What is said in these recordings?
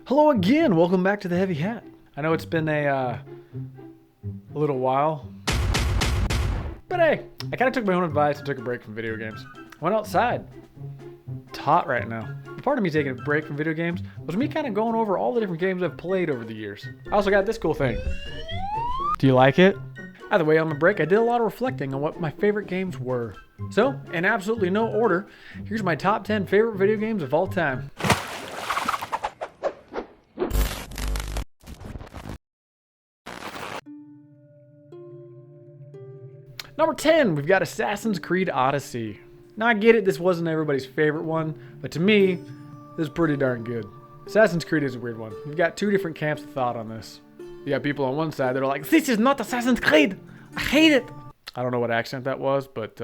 Hello again, welcome back to the Heavy Hat. I know it's been a little while, but hey, I kind of took my own advice and took a break from video games. Went outside. It's hot right now. Part of me taking a break from video games was me kind of going over all the different games I've played over the years. I also got this cool thing. Do you like it? Either way, on my break, I did a lot of reflecting on what my favorite games were. So, in absolutely no order, here's my top 10 favorite video games of all time. Number 10, we've got Assassin's Creed Odyssey. Now I get it, this wasn't everybody's favorite one, but to me, this is pretty darn good. Assassin's Creed is a weird one. You've got two different camps of thought on this. You got people on one side that are like, this is not Assassin's Creed! I hate it! I don't know what accent that was, but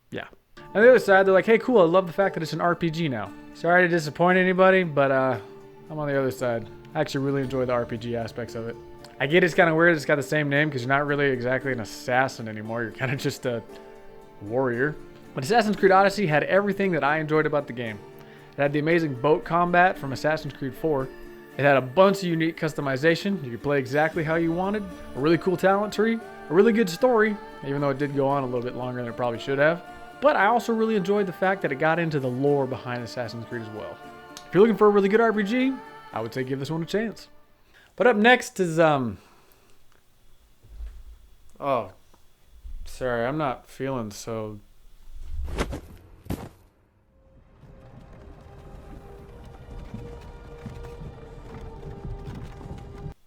yeah. On the other side, they're like, hey cool, I love the fact that it's an RPG now. Sorry to disappoint anybody, but I'm on the other side. I actually really enjoy the RPG aspects of it. I get it's kind of weird it's got the same name because you're not really exactly an assassin anymore. You're kind of just a warrior. But Assassin's Creed Odyssey had everything that I enjoyed about the game. It had the amazing boat combat from Assassin's Creed 4. It had a bunch of unique customization. You could play exactly how you wanted. A really cool talent tree. A really good story, even though it did go on a little bit longer than it probably should have. But I also really enjoyed the fact that it got into the lore behind Assassin's Creed as well. If you're looking for a really good RPG, I would say give this one a chance. But up next is, oh, sorry, I'm not feeling so...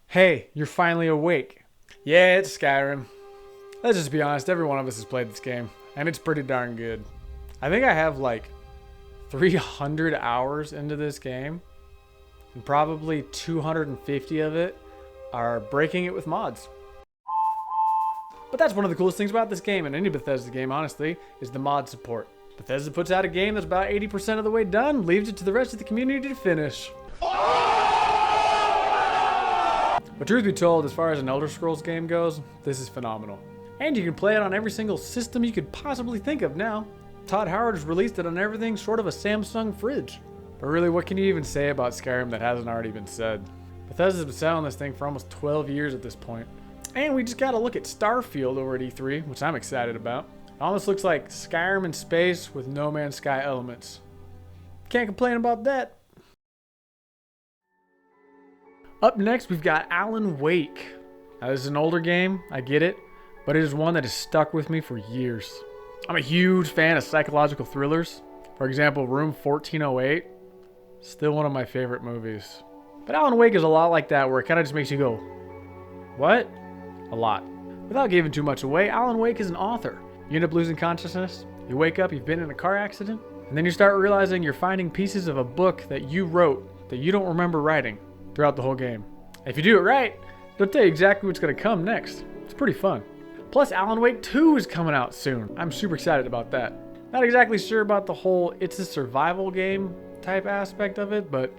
Hey, you're finally awake. Yeah, it's Skyrim. Let's just be honest, every one of us has played this game, and it's pretty darn good. I think I have like 300 hours into this game, and probably 250 of it are breaking it with mods. But that's one of the coolest things about this game, and any Bethesda game, honestly, is the mod support. Bethesda puts out a game that's about 80% of the way done, leaves it to the rest of the community to finish. But truth be told, as far as an Elder Scrolls game goes, this is phenomenal. And you can play it on every single system you could possibly think of now. Todd Howard has released it on everything short of a Samsung fridge. But really, what can you even say about Skyrim that hasn't already been said? Bethesda's been selling this thing for almost 12 years at this point. And we just got to look at Starfield over at E3, which I'm excited about. It almost looks like Skyrim in space with No Man's Sky elements. Can't complain about that. Up next, we've got Alan Wake. Now, this is an older game, I get it, but it is one that has stuck with me for years. I'm a huge fan of psychological thrillers. For example, Room 1408, still one of my favorite movies. But Alan Wake is a lot like that, where it kind of just makes you go, what? A lot. Without giving too much away, Alan Wake is an author. You end up losing consciousness, you wake up, you've been in a car accident, and then you start realizing you're finding pieces of a book that you wrote that you don't remember writing throughout the whole game. If you do it right, it'll tell you exactly what's going to come next. It's pretty fun. Plus, Alan Wake 2 is coming out soon. I'm super excited about that. Not exactly sure about the whole it's a survival game type aspect of it, but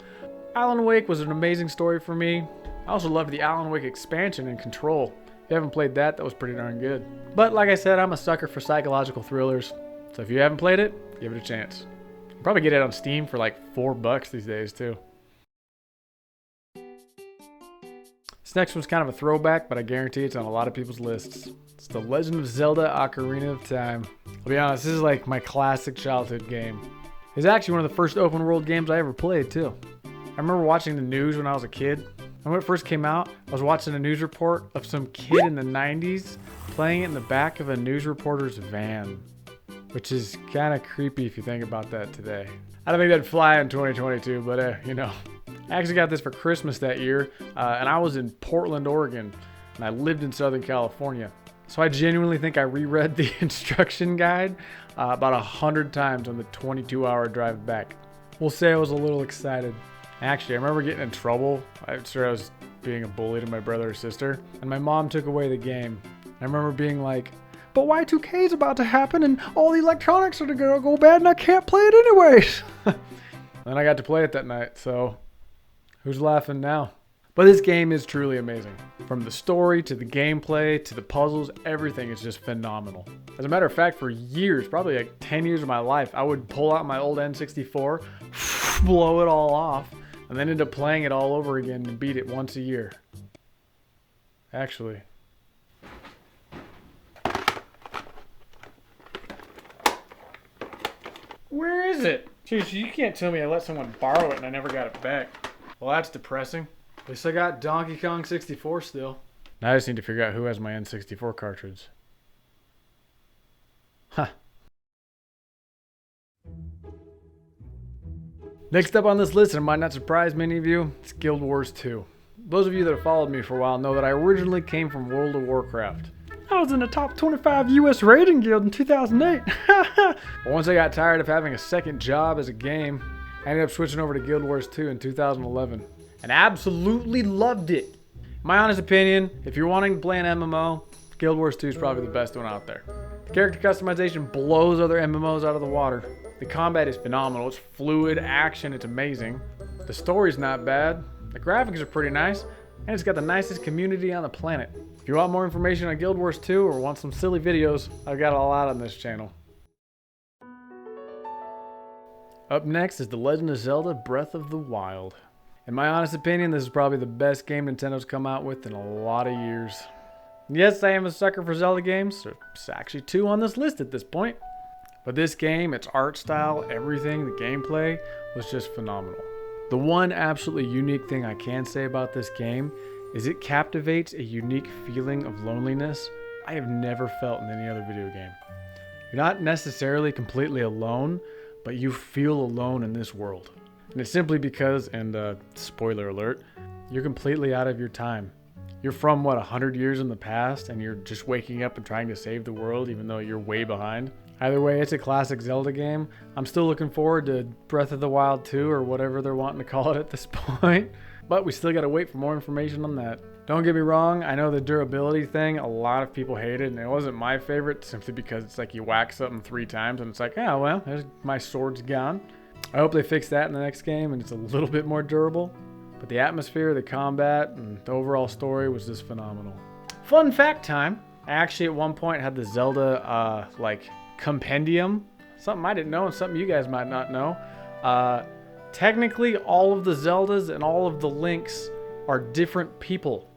Alan Wake was an amazing story for me. I also loved the Alan Wake expansion and Control. If you haven't played that, that was pretty darn good. But like I said, I'm a sucker for psychological thrillers. So if you haven't played it, give it a chance. You can probably get it on Steam for like $4 these days too. This next one's kind of a throwback, but I guarantee it's on a lot of people's lists. It's the Legend of Zelda Ocarina of Time. I'll be honest, this is like my classic childhood game. It's actually one of the first open world games I ever played too. I remember watching the news when I was a kid. And when it first came out, I was watching a news report of some kid in the 90s playing it in the back of a news reporter's van. Which is kind of creepy if you think about that today. I don't think that'd fly in 2022, but you know. I actually got this for Christmas that year, and I was in Portland, Oregon, and I lived in Southern California. So I genuinely think I reread the instruction guide about 100 times on the 22-hour drive back. We'll say I was a little excited. Actually, I remember getting in trouble. I'm sure I was being a bully to my brother or sister, and my mom took away the game. I remember being like, but Y2K is about to happen, and all the electronics are gonna go bad, and I can't play it anyways. And I got to play it that night, so who's laughing now? But this game is truly amazing. From the story to the gameplay to the puzzles, everything is just phenomenal. As a matter of fact, for years, probably like 10 years of my life, I would pull out my old N64, blow it all off, and and then end up playing it all over again and beat it once a year. Actually. Where is it? Jeez, you can't tell me I let someone borrow it and I never got it back. Well, that's depressing. At least I got Donkey Kong 64 still. Now I just need to figure out who has my N64 cartridge. Huh. Next up on this list, and it might not surprise many of you, it's Guild Wars 2. Those of you that have followed me for a while know that I originally came from World of Warcraft. I was in the top 25 US rating guild in 2008. But once I got tired of having a second job as a game, I ended up switching over to Guild Wars 2 in 2011. And absolutely loved it. My honest opinion, if you're wanting to play an MMO, Guild Wars 2 is probably the best one out there. The character customization blows other MMOs out of the water. The combat is phenomenal. It's fluid, action, it's amazing. The story's not bad. The graphics are pretty nice. And it's got the nicest community on the planet. If you want more information on Guild Wars 2 or want some silly videos, I've got a lot on this channel. Up next is The Legend of Zelda Breath of the Wild. In my honest opinion, this is probably the best game Nintendo's come out with in a lot of years. Yes, I am a sucker for Zelda games. There's actually 2 on this list at this point. But this game, its art style, everything, the gameplay was just phenomenal. The one absolutely unique thing I can say about this game is it captivates a unique feeling of loneliness I have never felt in any other video game. You're not necessarily completely alone, but you feel alone in this world. And it's simply because, and spoiler alert, you're completely out of your time. You're from, 100 years in the past, and you're just waking up and trying to save the world even though you're way behind. Either way, it's a classic Zelda game. I'm still looking forward to Breath of the Wild 2 or whatever they're wanting to call it at this point. But we still gotta wait for more information on that. Don't get me wrong, I know the durability thing, a lot of people hate it, and it wasn't my favorite simply because it's like you whack something 3 times and it's like, oh well, there's, my sword's gone. I hope they fix that in the next game and it's a little bit more durable. But the atmosphere, the combat, and the overall story was just phenomenal. Fun fact time. I actually at one point had the Zelda compendium. Something I didn't know and something you guys might not know. Technically, all of the Zeldas and all of the Links are different people.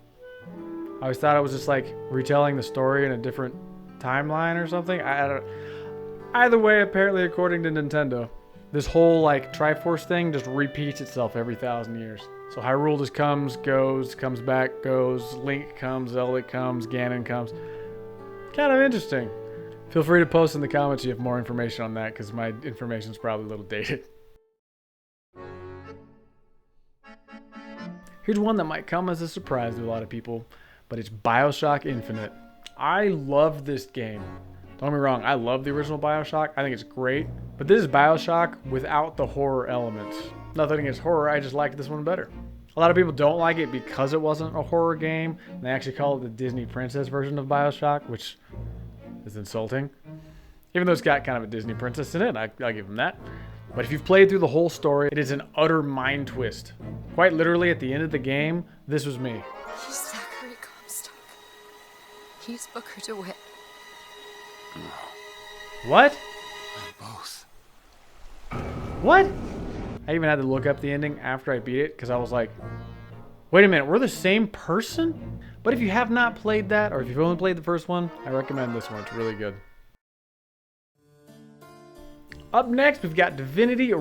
I always thought it was just like retelling the story in a different timeline or something. I don't. Either way, apparently, according to Nintendo, this whole Triforce thing just repeats itself every 1,000 years. So Hyrule just comes, goes, comes back, goes. Link comes, Zelda comes, Ganon comes. Kind of interesting. Feel free to post in the comments if you have more information on that, because my information is probably a little dated. Here's one that might come as a surprise to a lot of people, but it's Bioshock Infinite. I love this game. Don't get me wrong, I love the original Bioshock. I think it's great, but this is Bioshock without the horror elements. Nothing against horror, I just liked this one better. A lot of people don't like it because it wasn't a horror game, and they actually call it the Disney Princess version of Bioshock, which is insulting. Even though it's got kind of a Disney princess in it, I'll give them that. But if you've played through the whole story, it is an utter mind twist. Quite literally, at the end of the game, this was me. He's Zachary Comstock. He's Booker DeWitt. What? Both. What? I even had to look up the ending after I beat it because I was like, wait a minute, we're the same person? But if you have not played that, or if you've only played the first one, I recommend this one. It's really good. Up next, we've got Divinity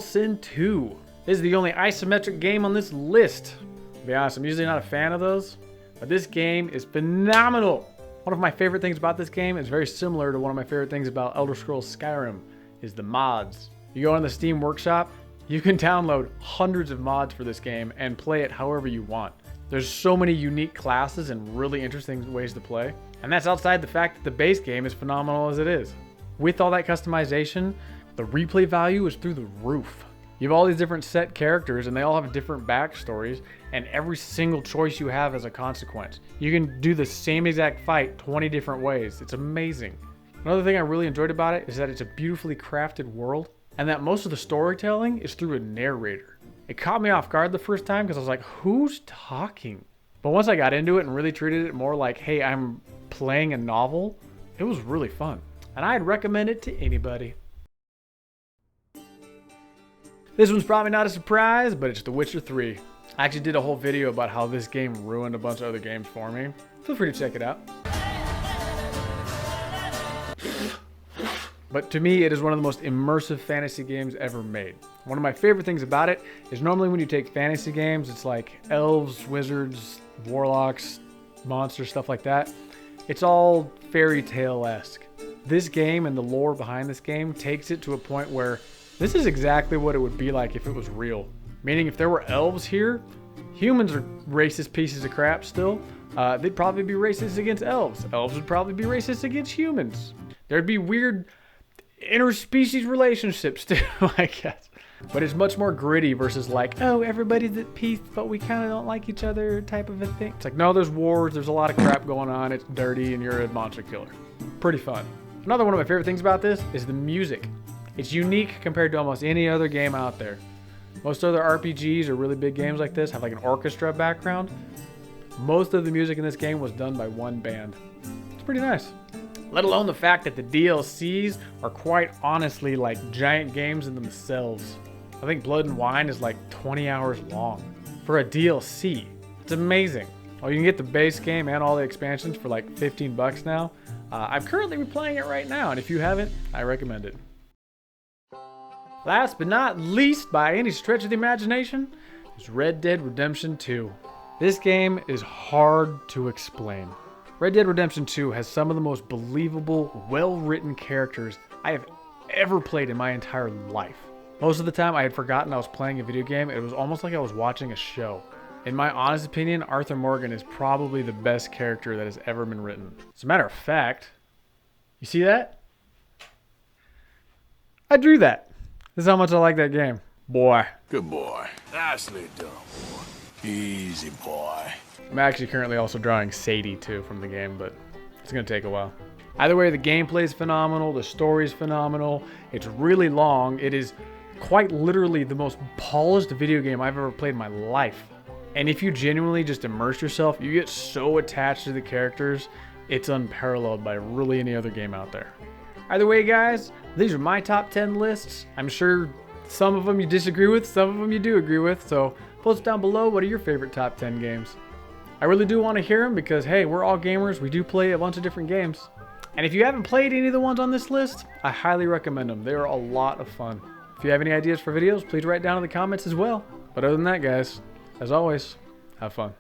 Sin 2. This is the only isometric game on this list. To be honest, I'm usually not a fan of those, but this game is phenomenal. One of my favorite things about this game is very similar to one of my favorite things about Elder Scrolls Skyrim, is the mods. You go on the Steam Workshop, you can download hundreds of mods for this game and play it however you want. There's so many unique classes and really interesting ways to play. And that's outside the fact that the base game is phenomenal as it is. With all that customization, the replay value is through the roof. You have all these different set characters and they all have different backstories, and every single choice you have has a consequence. You can do the same exact fight 20 different ways. It's amazing. Another thing I really enjoyed about it is that it's a beautifully crafted world and that most of the storytelling is through a narrator. It caught me off guard the first time because I was like, who's talking? But once I got into it and really treated it more like, hey, I'm playing a novel, it was really fun. And I'd recommend it to anybody. This one's probably not a surprise, but it's The Witcher 3. I actually did a whole video about how this game ruined a bunch of other games for me. Feel free to check it out. But to me, it is one of the most immersive fantasy games ever made. One of my favorite things about it is normally when you take fantasy games, it's like elves, wizards, warlocks, monsters, stuff like that. It's all fairy tale-esque. This game and the lore behind this game takes it to a point where this is exactly what it would be like if it was real. Meaning if there were elves here, humans are racist pieces of crap still. They'd probably be racist against elves. Elves would probably be racist against humans. There'd be weird interspecies relationships too, I guess. But it's much more gritty versus like, oh, everybody's at peace, but we kind of don't like each other type of a thing. It's like, no, there's wars, there's a lot of crap going on, it's dirty, and you're a monster killer. Pretty fun. Another one of my favorite things about this is the music. It's unique compared to almost any other game out there. Most other RPGs or really big games like this have like an orchestra background. Most of the music in this game was done by one band. It's pretty nice. Let alone the fact that the DLCs are quite honestly like giant games in themselves. I think Blood and Wine is like 20 hours long for a DLC. It's amazing. Oh, you can get the base game and all the expansions for like 15 bucks now. I'm currently replaying it right now, and if you haven't, I recommend it. Last but not least, by any stretch of the imagination, is Red Dead Redemption 2. This game is hard to explain. Red Dead Redemption 2 has some of the most believable, well-written characters I have ever played in my entire life. Most of the time I had forgotten I was playing a video game. It was almost like I was watching a show. In my honest opinion, Arthur Morgan is probably the best character that has ever been written. As a matter of fact, you see that? I drew that. This is how much I like that game. Boy. Good boy. Nicely done, boy. Easy, boy. I'm actually currently also drawing Sadie too from the game, but it's gonna take a while. Either way, the gameplay is phenomenal, the story is phenomenal, it's really long, it is quite literally the most polished video game I've ever played in my life. And if you genuinely just immerse yourself, you get so attached to the characters, it's unparalleled by really any other game out there. Either way, guys, these are my top 10 lists. I'm sure some of them you disagree with, some of them you do agree with, so post down below what are your favorite top 10 games. I really do want to hear them because, hey, we're all gamers. We do play a bunch of different games. And if you haven't played any of the ones on this list, I highly recommend them. They are a lot of fun. If you have any ideas for videos, please write down in the comments as well. But other than that, guys, as always, have fun.